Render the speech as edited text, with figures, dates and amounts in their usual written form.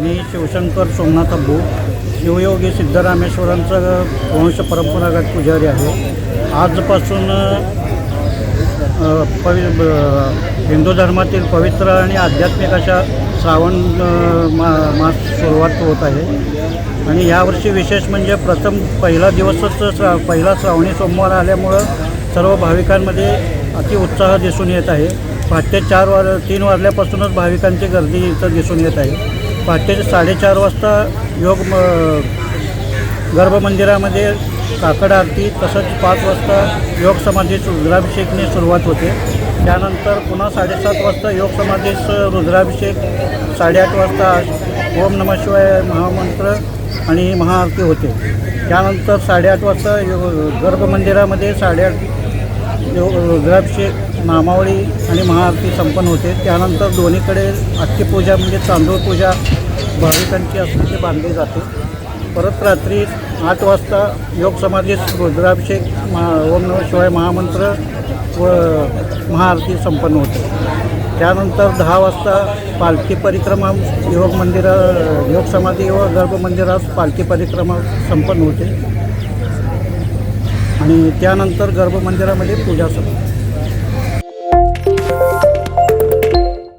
मी शिवशंकर सोमनाथ अब्बू शिवयोगी सिद्धरामेश्वरांचा वंश परंपरागत पुजारी आहे. आजपासून हिंदू धर्मातील पवित्र आणि आध्यात्मिक अशा श्रावण मास सुरुवात होत आहे. आणि यावर्षी विशेष म्हणजे प्रथम पहिला दिवसच पहिला श्रावणी सोमवार आल्यामुळं सर्व भाविकांमध्ये अति उत्साह दिसून येत आहे. पहाटे 3 वाजल्यापासूनच भाविकांची गर्दी इथं दिसून येत आहे. पहाटे 4:30 वाजता गर्भमंदिरामध्ये काकड आरती तसंच 5 वाजता योग समाधीस रुद्राभिषेकने सुरुवात होते. त्यानंतर पुन्हा 7:30 वाजता योग समाधीस रुद्राभिषेक, 8:30 वाजता ओम नमः शिवाय महामंत्र आणि महाआरती होते. त्यानंतर 8:30 वाजता गर्भमंदिरामध्ये 8:30 रुद्राभिषेक, नामावळी आणि महाआरती संपन्न होते. त्यानंतर दोन्हीकडे अख्खीपूजा म्हणजे तांदूळ पूजा भाविकांची असते ते बांधली जाते. परत रात्री 8 वाजता योग समाधीस रुद्राभिषेक, ओम नमः शिवाय महामंत्र व महाआरती संपन्न होते. त्यानंतर 10 वाजता पालखी परिक्रमा योग समाधी व गर्भमंदिरात पालखी परिक्रमा संपन्न होते आणि त्यानंतर गर्भमंदिरामध्ये पूजा संपते.